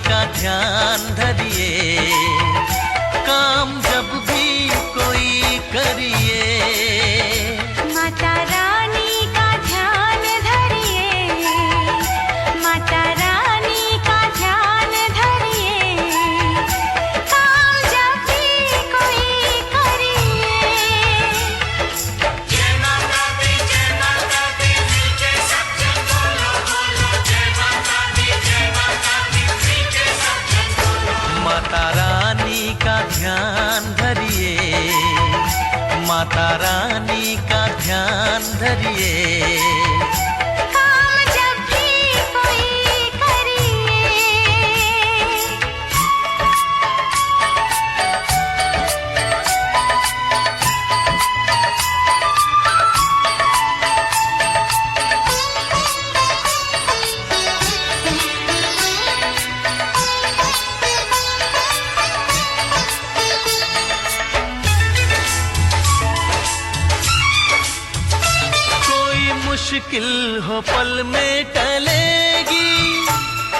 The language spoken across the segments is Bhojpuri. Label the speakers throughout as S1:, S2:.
S1: का ध्यान धरिए, काम जब भी कोई करिए।
S2: माता रानी का ध्यान धरिए, माता रानी का ध्यान धरिए, काम जब भी कोई करिए।
S3: जय माता दी नीचे सब जन बोलो बोलो, जय माता दी नीचे सब जन बोलो।
S1: माता रानी का ध्यान धरिए, माता रानी का ध्यान धरिए,
S2: काम जब भी कोई करिए।
S1: मुश्किल हो पल में टलेगी,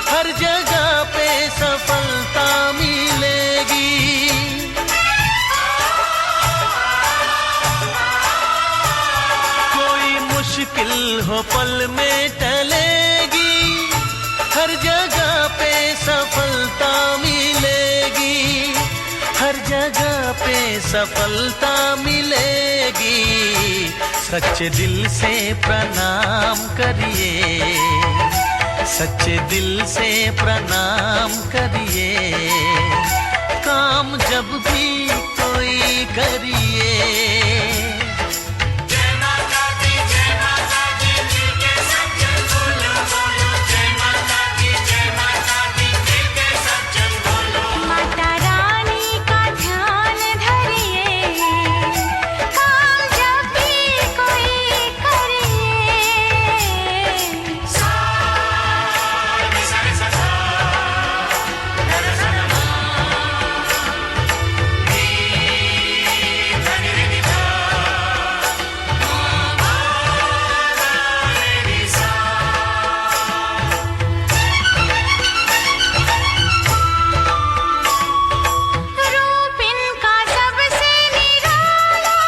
S1: हर जगह पे सफलता मिलेगी। कोई मुश्किल हो पल में टलेगी, हर जगह पे सफलता मिलेगी, हर जगह पे सफलता मिलेगी। सच्चे दिल से प्रणाम करिए, सच्चे दिल से प्रणाम करिए, काम जब भी कोई करिए।
S3: जय माता दी नीचे सब जन बोलो बोलो, जय माता दी नीचे सब जन बोलो।
S2: माता रानी का ध्यान धरिए, काम जब भी कोई करिए। रूप इनका सबसे निराला,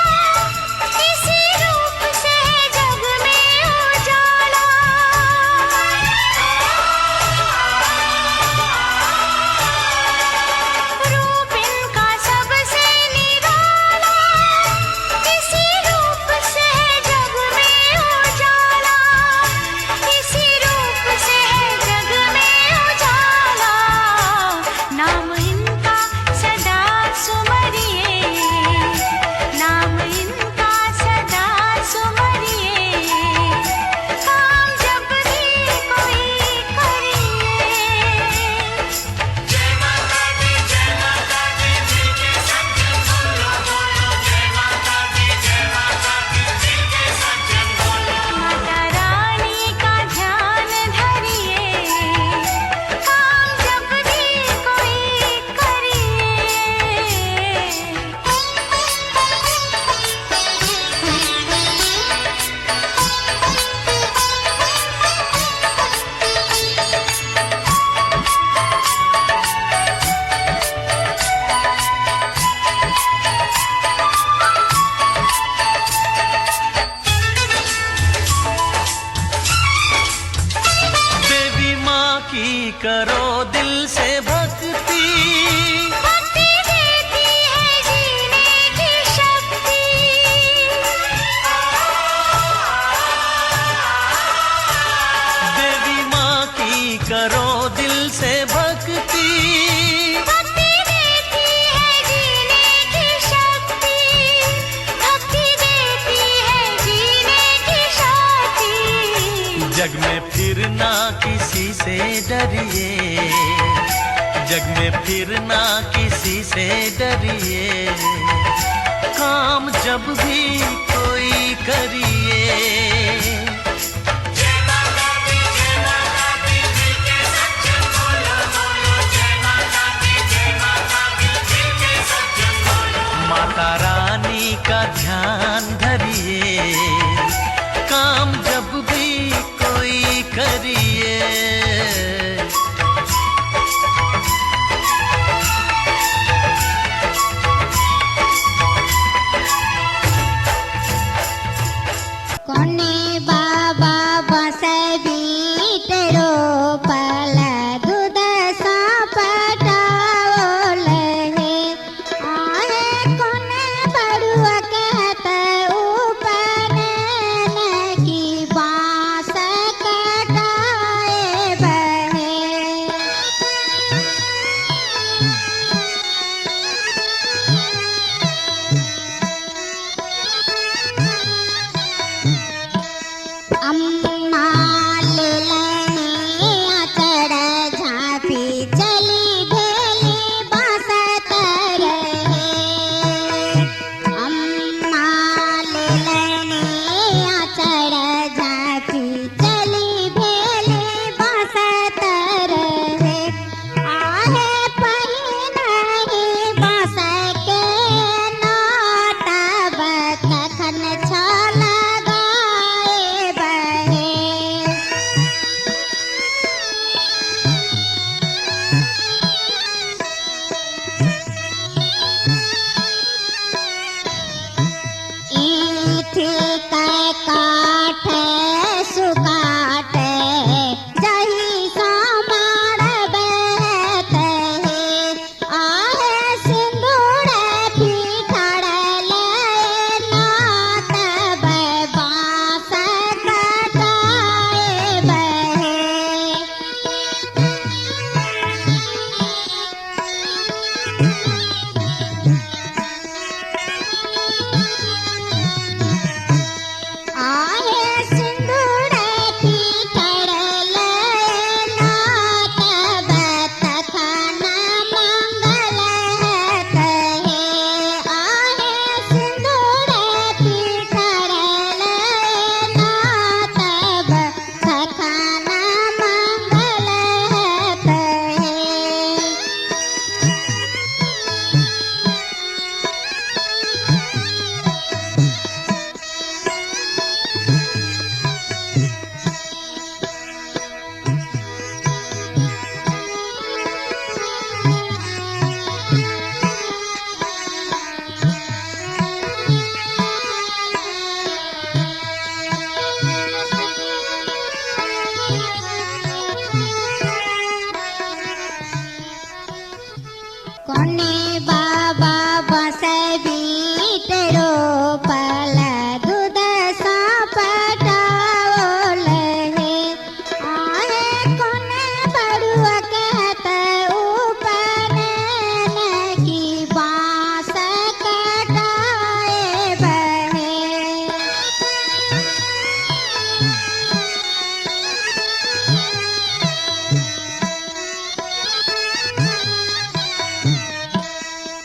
S2: इसी रूप से है जग में उजाला। रूप इनका सबसे निराला, इसी रूप से है जग में उजाला, इसी रूप से है जग में उजाला। नाम इनका सदा सुमरिए, नाम इनका सदा सुमरिए, काम जब भी कोई करिए।
S3: जय माता दी नीचे सब जन बोलो बोलो, जय माता दी नीचे सब जन बोलो।
S2: माता रानी का ध्यान धरिए, काम जब भी कोई करिए।
S1: देवी माँ की करो दिल से भक्ति,
S2: भक्ति देती है जीने की शक्ति।
S1: देवी माँ की करो दिल से भक्ति,
S2: भक्ति देती है जीने की शक्ति, भक्ति देती है जीने की शक्ति।
S1: जग में फिर ना किसी से डरिए, जग में फिर ना किसी से डरिए, काम जब भी कोई करिए।
S3: जय माता दी नीचे सब जन बोलो बोलो, जय माता दी नीचे सब जन बोलो।
S1: माता रानी का ध्यान धरिए, काम जब भी कोई करिए।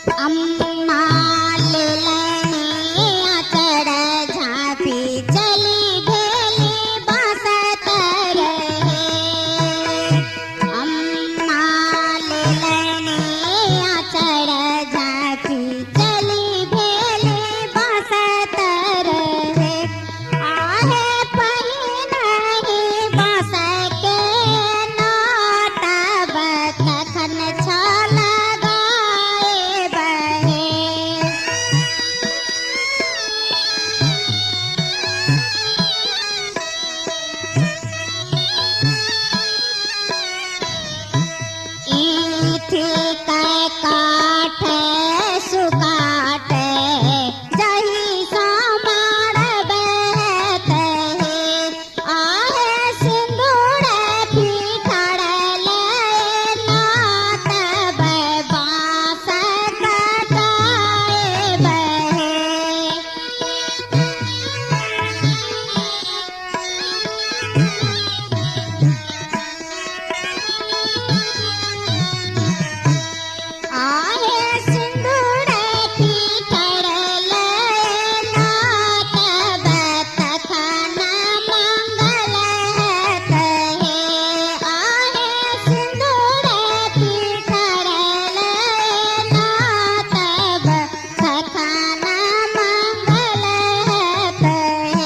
S2: अम्मा लेलने आचड़ झापी चली भेली बसत रहे। अम्मा लेलने आचड़ झापी चली भेली बसत रहे। आहे पहिनहि बाँस के नोटब तखन छल गाए बहे। ईंट के काठ सुकाट जही समार बहत है। आहे सिंदूर फिठड़ल नातब बाँस कटाए बहे। आहे सिंदूर फिठड़ल नातब तखन मंगल कहे। आहे सिंदूर फिठड़ल नातब तखन मंगल कहे।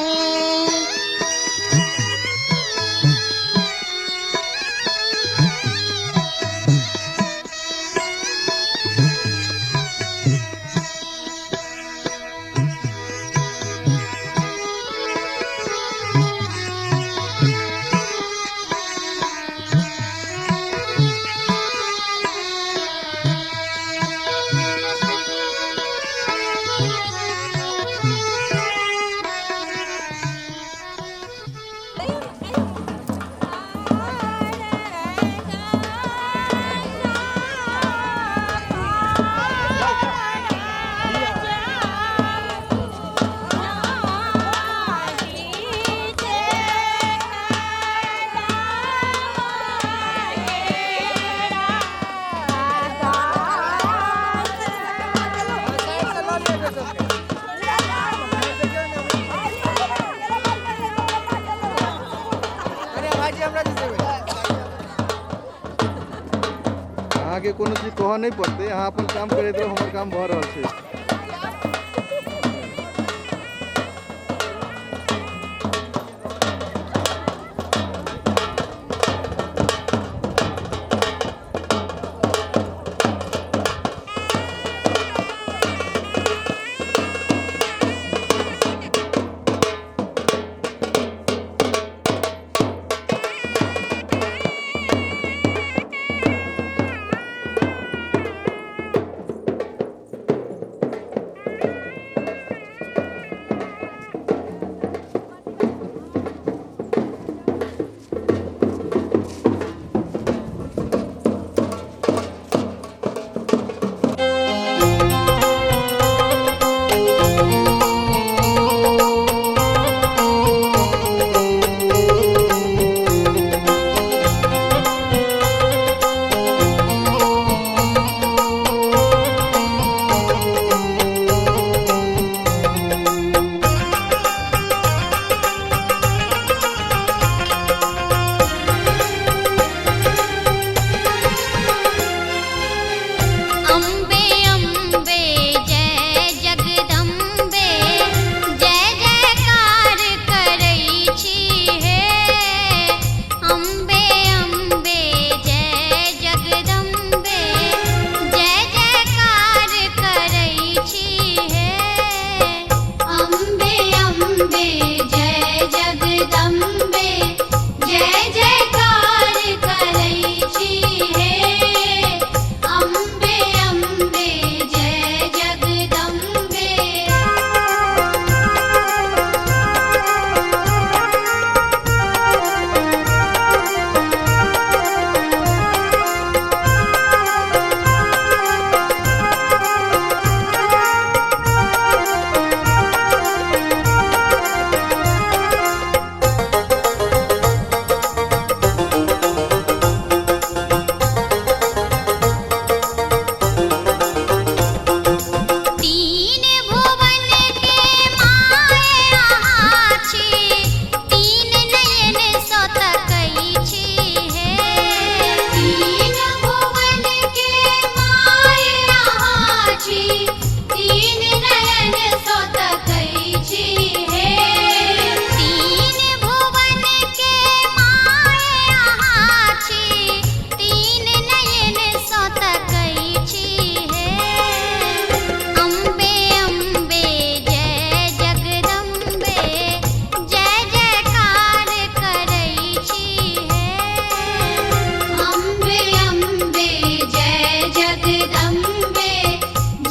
S4: अहाँ के कोनो चीज कह नहीं पड़ते, अहाँ अपन काम करैत रहो, हमर काम भऽ रहल छै।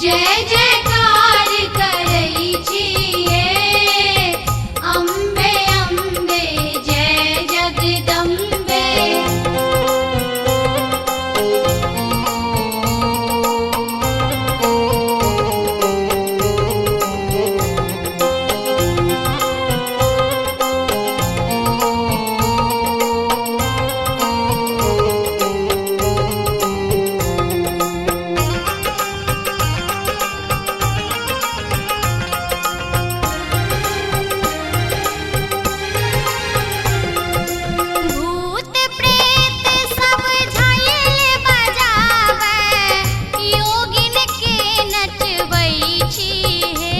S2: जय जयकार करै छियै अम्बे अम्बे जय जगदम्बे। भूत प्रेत सब झायल बजाबै योगिन के नचबै छी हे।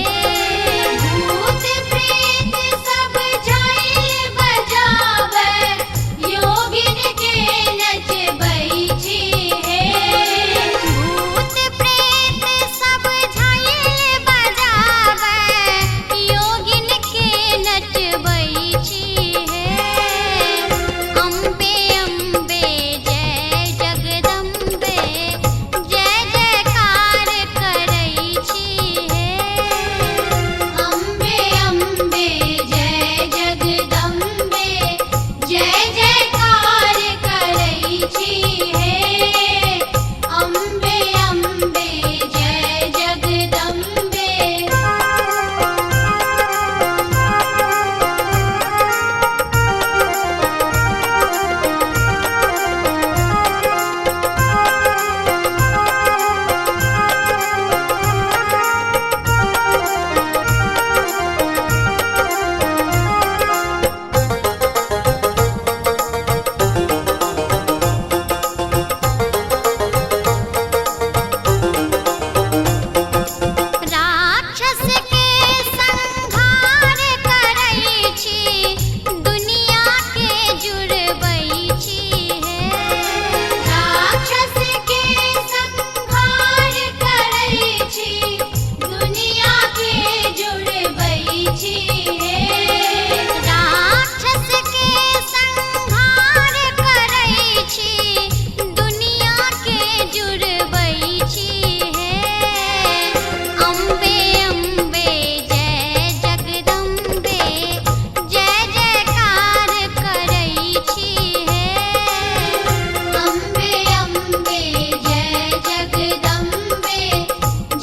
S2: भूत प्रेत सब झायल बजाबै योगिन के नचबै छी हे। भूत प्रेत सब झायल बजाबै योगिन के नचबै छी हे। अम्बे अम्बे जय जगदम्बे जय जयकार करै छी हे। अम्बे अम्बे जय जगदम्बे जय जयकार करै छी हे। अम्बे अम्बे जय जगदम्बे। राक्षस के संहार करै छी दुनिया के जुड़बै छी हे। राक्षस के संहार करै छी दुनिया के जुड़बै छी हे। राक्षस के संहार करै छी दुनिया के जुड़बै छी हे। अम्बे अम्बे जय जगदम्बे जय जयकार करै छी हे। अम्बे अम्बे जय जगदम्बे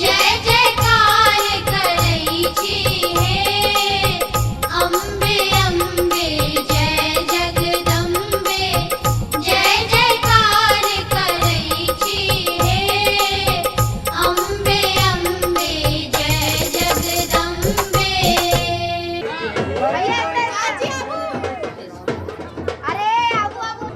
S2: जय जयकार करै छी हे। अम्बे अम्बे जय जगदम्बे जय जयकार करै छी हे। अम्बे अम्बे जय जगदम्बे। अरे आबू आबू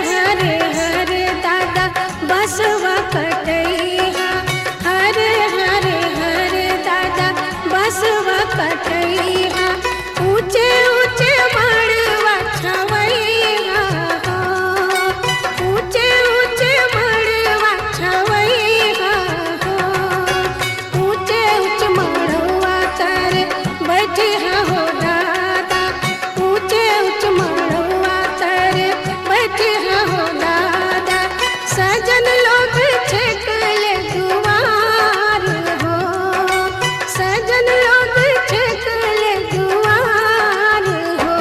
S5: हरे हरे दादा बसवा कटैया, हरे हरे हरे दादा बसवा कटैया, ऊंचे ऊंचे मड़वा छवैया हो, ऊंचे ऊंचे मड़वा छवैया हो, ऊंचे ऊंचे मड़वा तर बैठे हो दादा, ऊंचे ऊंचे मड़वा तर बैठे हो दादा, सजन लोग छेकले दुआर हो, सजन लोग छेकले दुआर हो।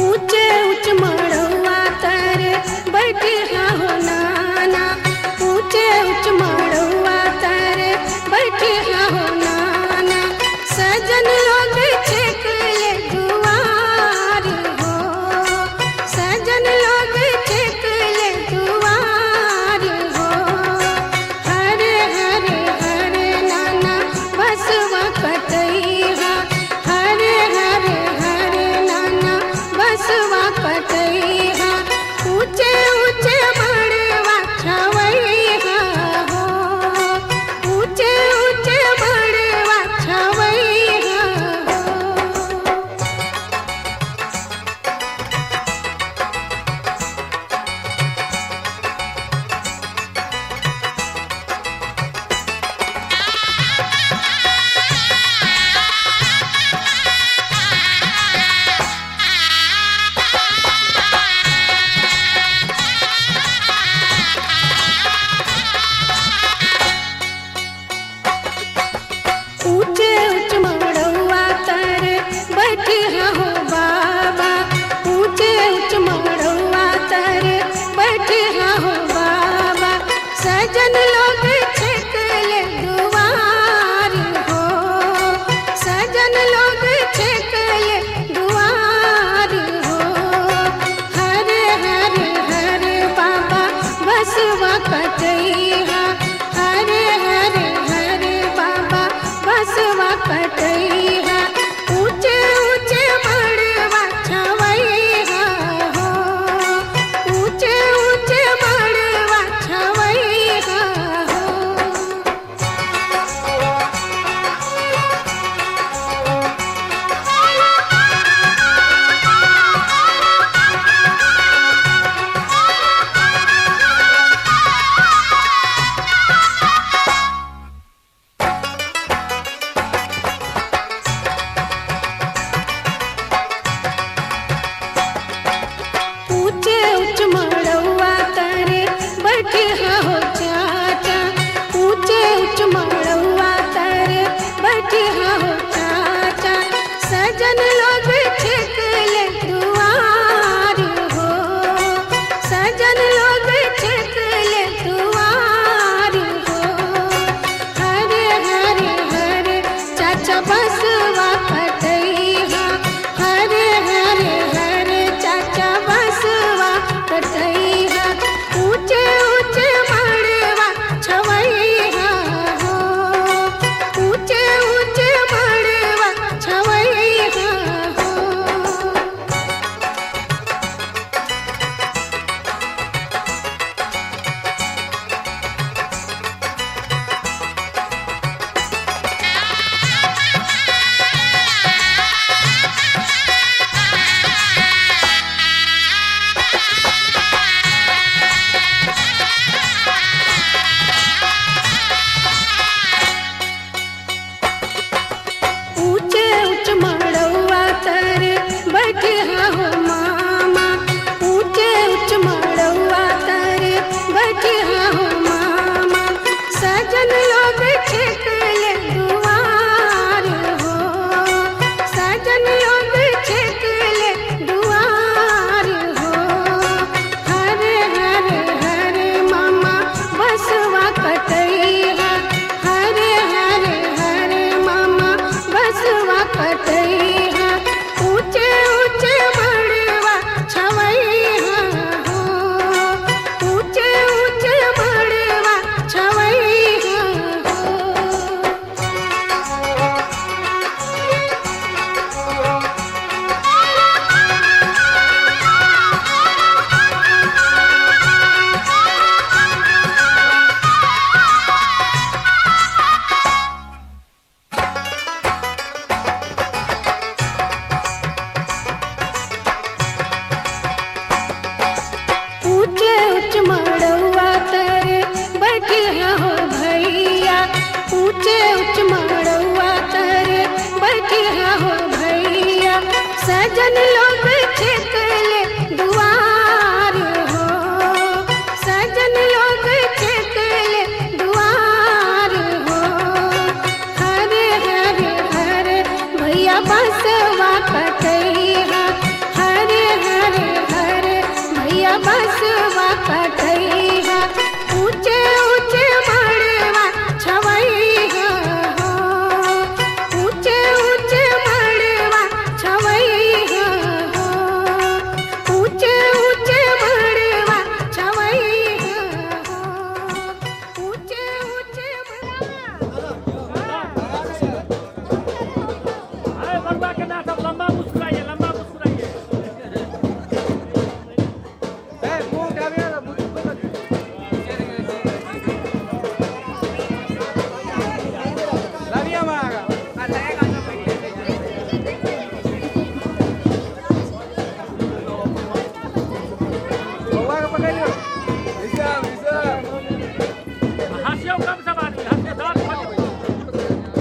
S5: ऊंचे ऊंचे मड़वा तर बैठे हो नाना, ऊंचे ऊंचे मड़वा तर बैठे हो नाना, सजन लोग छेकले दुआर हो, सजन लोग छेकले दुआर हो, हरे हरे हरे नाना बसवा कटैया, हरे हरे हरे नाना बसवा कटैया, ऊंचे ऊंचे मड़वा छवैया हो, ऊंचे ऊंचे मड़वा छवैया हो। ऊंचे ऊंचे मड़वा तर बैठे हो बाबा, ऊंचे ऊंचे मड़वा तर बैठे हो बाबा, सजन लोग छेकले दुआर हो, सजन लोग छेकले दुआर हो, हरे हरे हरे बाबा बसवा कटैया, हरे हरे हरे बाबा बसवा कटैया, ऊंचे ऊंचे मड़वा छवैया हो, ऊंचे ऊंचे मड़वा छवैया हो। ऊंचे ऊंचे मड़वा तर बैठे हो चाचा, ऊंचे ऊंचे मड़वा तर बैठे हो चाचा, सजन लोग छेकले दुआर हो, सजन लोग छेकले दुआर हो, हरे हरे हरे चाचा बसवा कटैया, हरे हरे हरे चाचा बसवा कटैया, ऊंचे ऊंचे मड़वा छवैया हो, ऊंचे ऊंचे मड़वा छवैया हो। ऊंचे ऊंचे मड़वा तर बैठे हो मामा, ऊंचे ऊंचे मड़वा तर बैठे हो मामा, सजन लोग छेकले दुआर हो, सजन लोग छेकले दुआर हो, हरे हरे हरे मामा बसवा कटैया, हरे हरे ऊंचे उच्च मड़ौआ तर बैठिया हो भैया सजन लोग छेकले दुआर हो सजन लोग छेकले दुआर हो हरे हरे हरे भैया बसवा कटैया हरे हरे हरे भैया बसवा कटैया ऊंचे ऊंचे मड़वा छवैया हो ऊंचे ऊंचे मड़वा छवैया हो ऊंचे ऊंचे मड़वा छवैया हो ऊंचे ऊंचे
S6: अरे बरबा के ना सब लंबा मुस्कुराइए लंबा मुस्कुराइए हंसियो कम सब आदमी हंसियो दांत फटे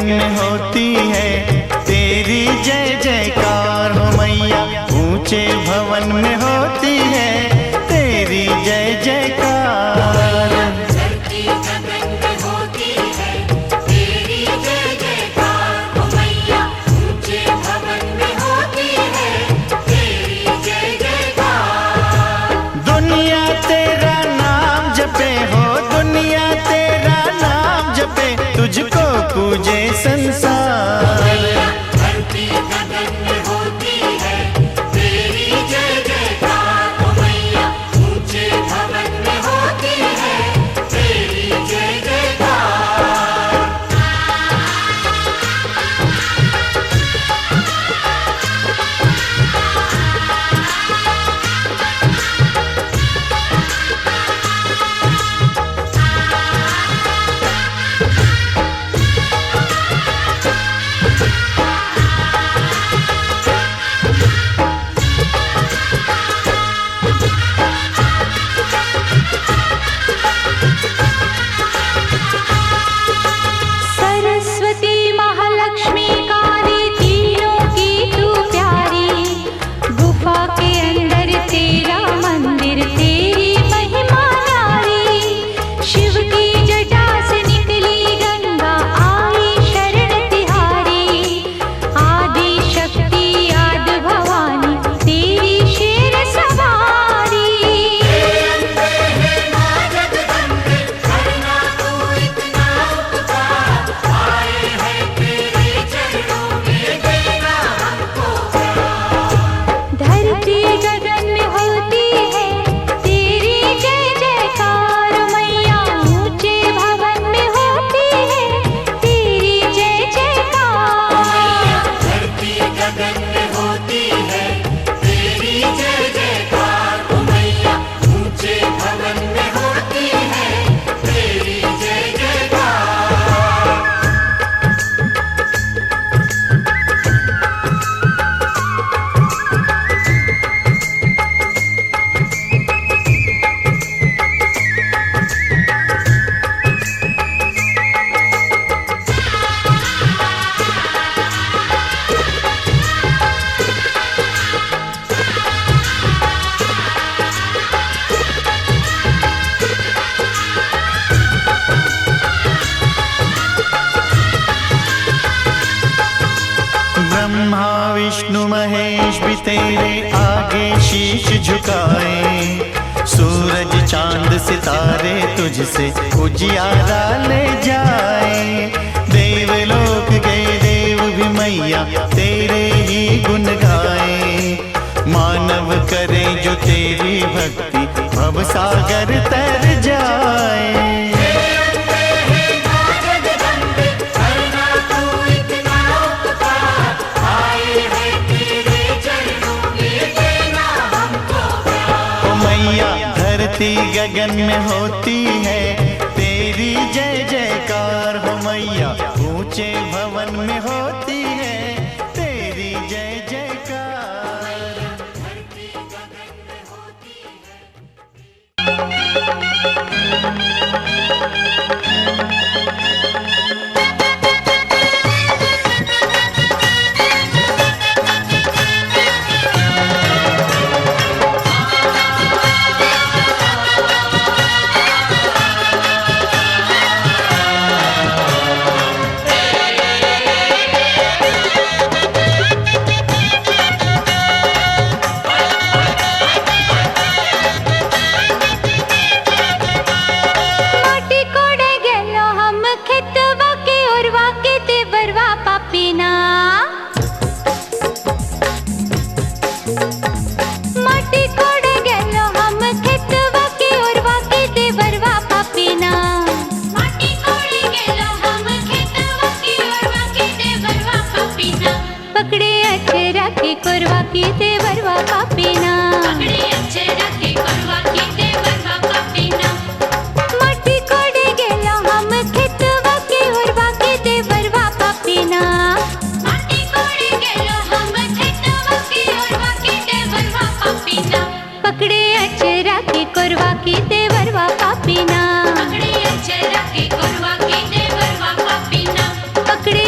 S1: में होती है तेरी जय जयकार हो मैया, ऊंचे भवन में होती है तेरी जय जयकार।
S3: धरती गगन में होती है तेरी जय जयकार हो मैया, ऊंचे भवन में होती है तेरी जय जयकार।
S1: दुनिया तेरा नाम जपे हो, दुनिया तेरा नाम जपे, तुझको पूजे संसार।
S3: धरती गगन में होती है तेरी जय जयकार हो मैया, ऊंचे भवन में होती है तेरी जय जयकार।
S2: सरस्वती महालक्ष्मी काली तीनों की तू प्यारी, गुफा के अंदर तेरा मंदिर तेरी महिमा न्यारी। शिव की जटा से निकली गंगा आई शरण तिहारी, आदि शक्ति आदि भवानी तेरी शेर सवारी। धरती गगन में होती है तेरी जय जयकार मैया, ऊंचे भवन में होती है तेरी जय जयकार।
S3: धरती गगन में होती है तेरी जय जयकार हो मैया, ऊंचे भवन में होती है तेरी जय जयकार।
S1: ब्रह्मा विष्णु महेश भी तेरे आगे शीश झुकाए, सूरज चांद सितारे तुझसे उजियारा ले जाए। देवलोक के देव भी मैया तेरे ही गुण गाए, मानव करे जो तेरी भक्ति भव सागर तर जाए। धरती गगन में होती है तेरी जय जयकार हो मैया, ऊंचे भवन में होती है तेरी जय जयकार।
S3: धरती गगन में होती
S2: माटी कोड़े गेलो हम खेतवा के ओरवा के देवरवा पापीना, माटी कोड़े गेलो हम खेतवा के ओरवा के देवरवा पापीना। माटी कोड़े गेलो हम खेतवा के ओरवा के देवरवा पापीना, पकड़े अचरा के कोरवा के देवरवा पापीना, पकड़े अचरा के कोरवा के देवरवा पापीना। माटी कोड़े गेलो हम खेतवा के ओरवा के देवरवा पापीना, माटी कोड़े गेलो हम खेतवा के ओरवा के देवरवा पापीना, पकड़े अचरा के कोरवा के देवरवा पापीना, पकड़े अचरा के कोरवा के देवरवा पापीना, पकड़े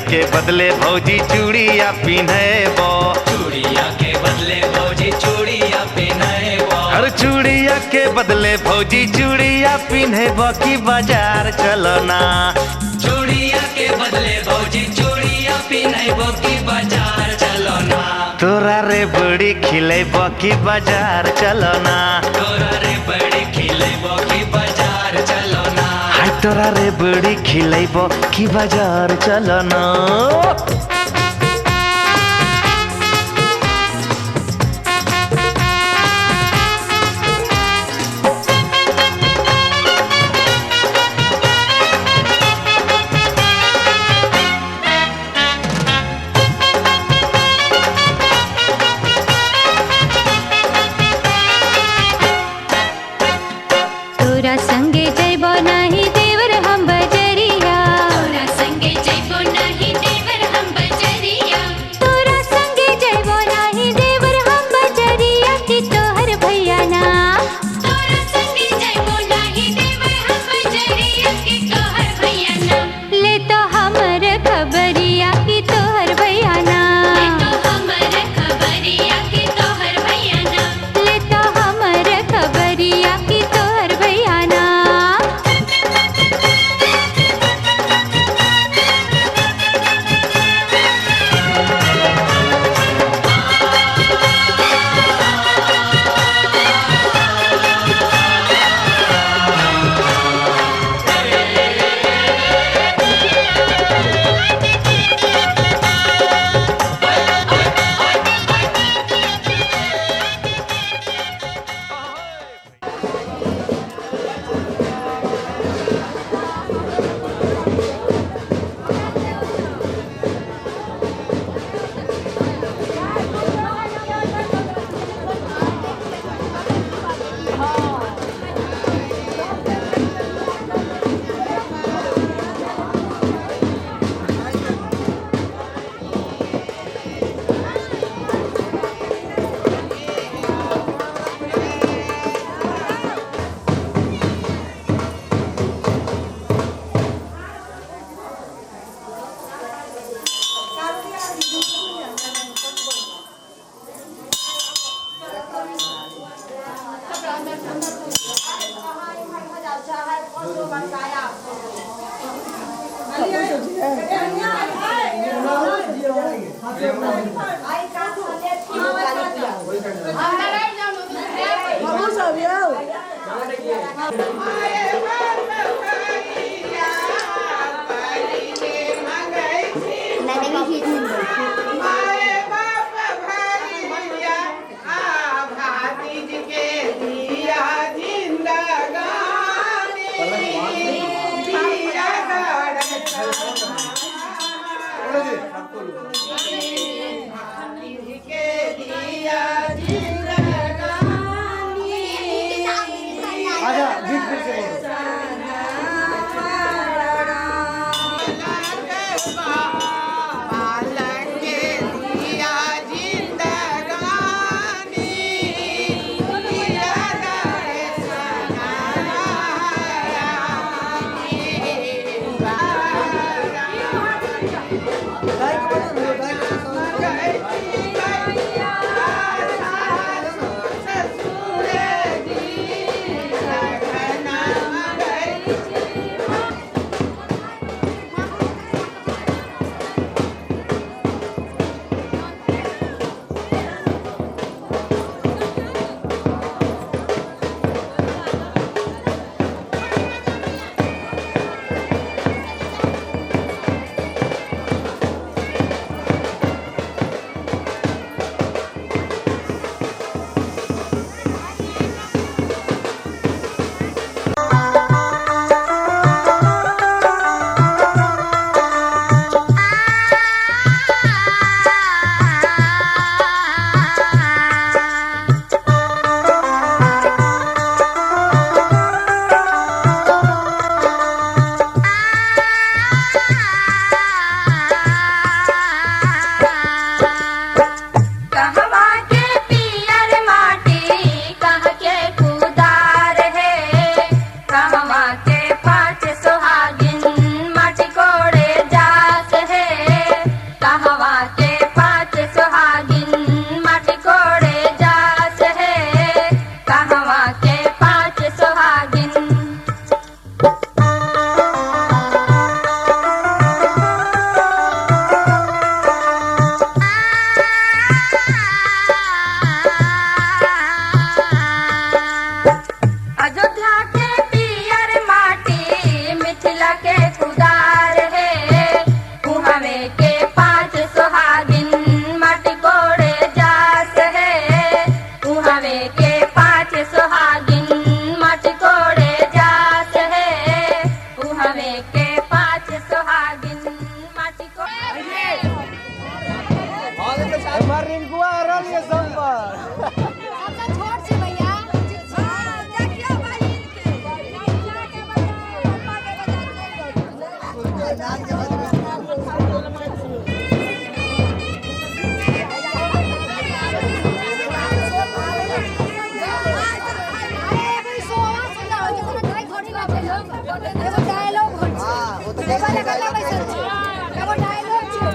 S1: के बदले भौजी चूड़िया पिन्हबो।
S7: चूड़िया के बदले भौजी चूड़िया पिन्हबो।
S1: हर चूड़िया के बदले भौजी चूड़िया पिन्हबो की बाजार चलो ना।
S7: चूड़िया के बदले भौजी चूड़िया पिन्हबो की बाजार चलो ना।
S1: तोरा रे बड़ी खिलेबो की बाजार चलो ना।
S7: तोरा रे बड़ी खिलेबो की बाजार चलो ना।
S1: हाय तोरा रे बड़ी खिलेबो की बाजार चलो ना।
S2: तोरा संगे जइबो नाही देवर हम बजरिया।
S3: तोरा संगे जइबो नाही देवर हम बजरिया।
S2: तोरा संगे जइबो नाही देवर हम बजरिया की तोहर भैया ना।
S3: तोरा संगे जइबो नाही देवर हम बजरिया की तोहर भैया ना।
S2: ले तो हमर खबरिया की तोहर भैया ना।
S3: ले तो हमर खबरिया की तोहर भैया ना।
S2: ले तो हमर खबरिया की तोहर भैया ना।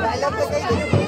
S8: डायलॉग तो कही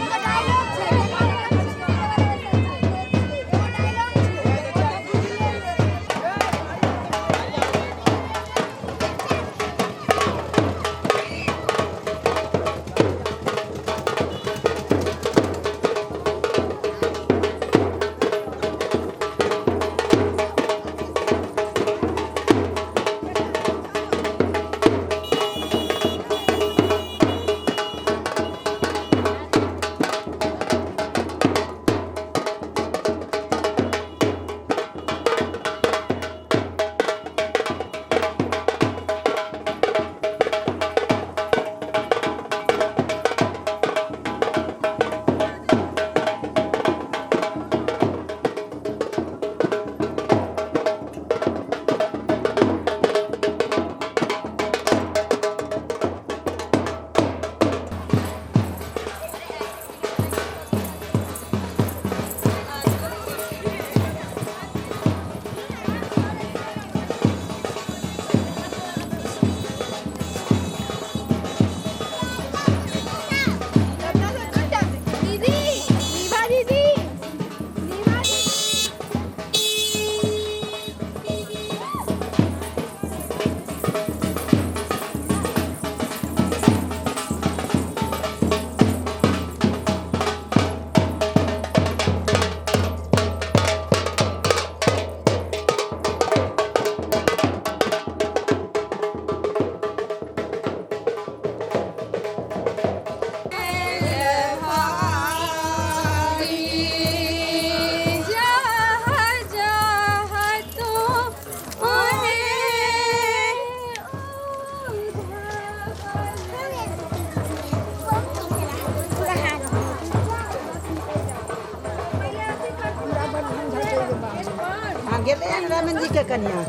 S8: रामन जी के कन्या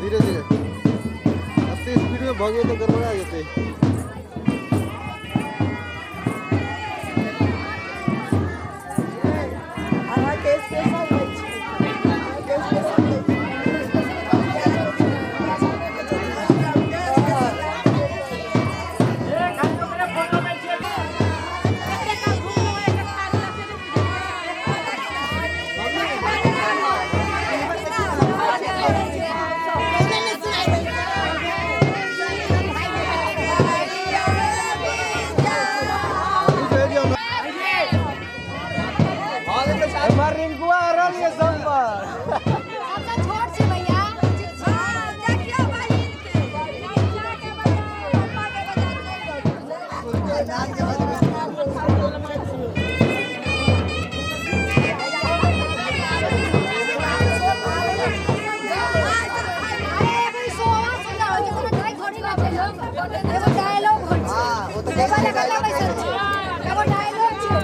S8: धीरे धीरे अपनी स्पीड में भागे तो गड़बड़ा जाते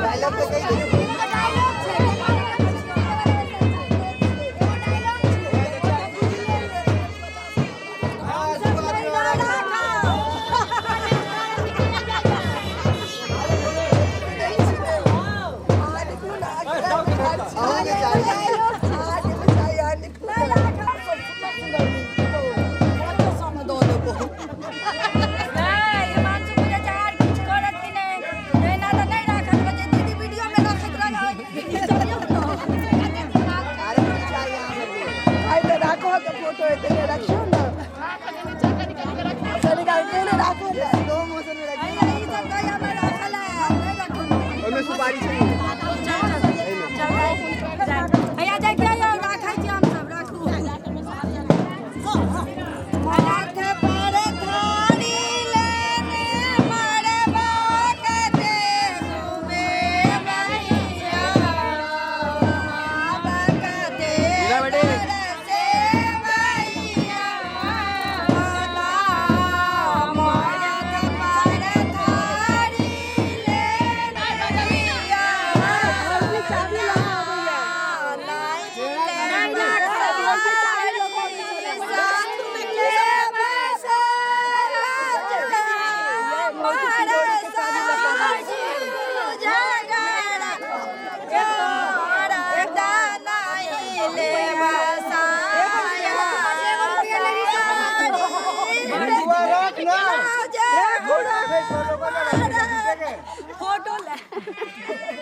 S8: डायलॉग तो कही दे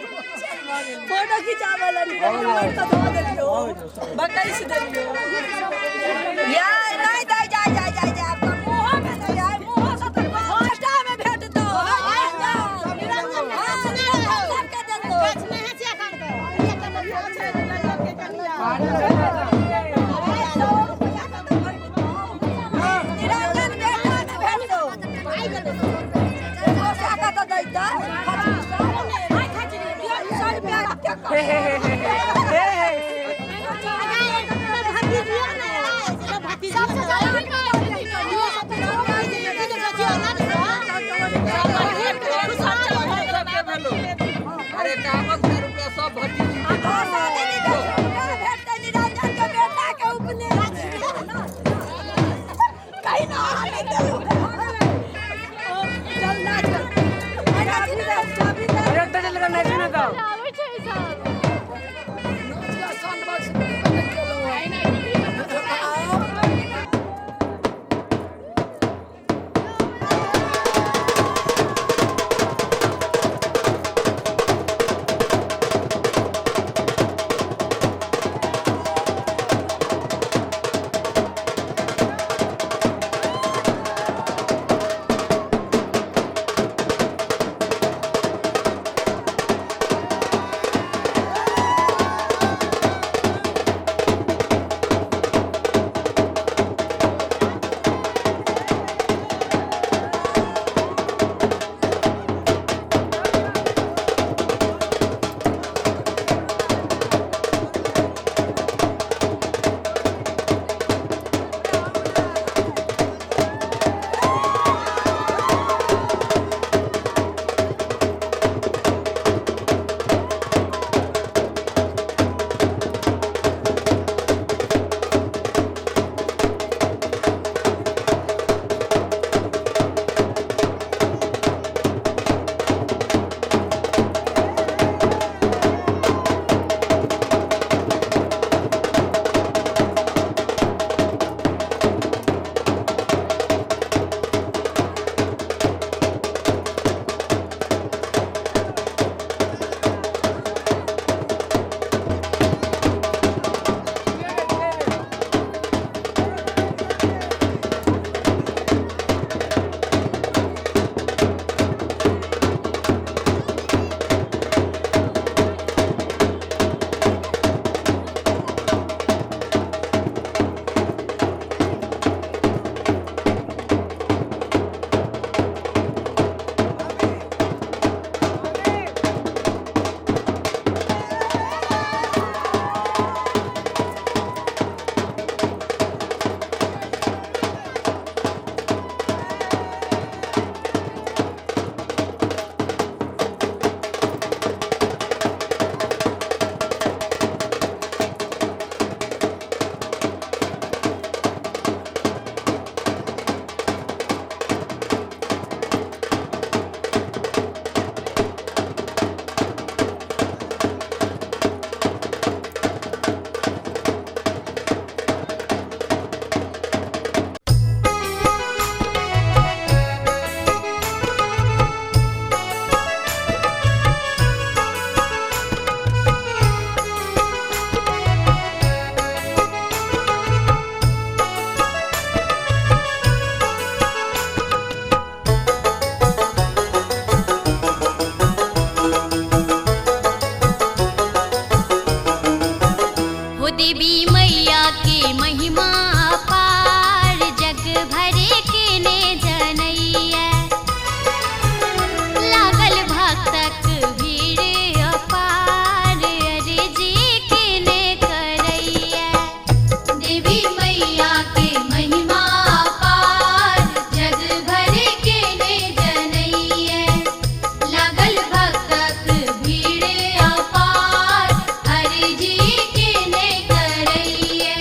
S9: फोटो खिंचावला नहीं तो धो देलियो बकई से देलियो यार नहीं दे जा आपका मुंह में नहीं यार मुंह से तो होस्टा में भेट दो निरंजन सबके दे दो में है से काट दो ये के करना निरंजन भेट दो आई दे होस्टा का तो दे दो हे
S2: मैया की महिमा अपार जग भरे के ने जनैया लागल भक्तक भीड़ अपार अर्जी के ने करैया देवी मैया के महिमा अपार जग भरे के ने जनैया लागल भक्तक भीड़ अपार अर्जी के ने करैया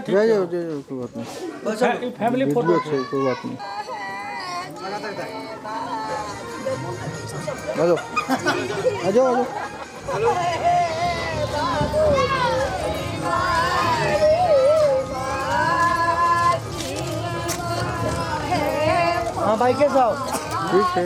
S4: जाओ जाओ जाओ, कोई बात नहीं।
S6: फैमिली
S4: वीडियो
S6: फोटो
S4: अच्छा है, कोई बात नहीं। आ जाओ आ जाओ आ जाओ।
S8: हाँ भाई कैसे आओ?
S4: ठीक है।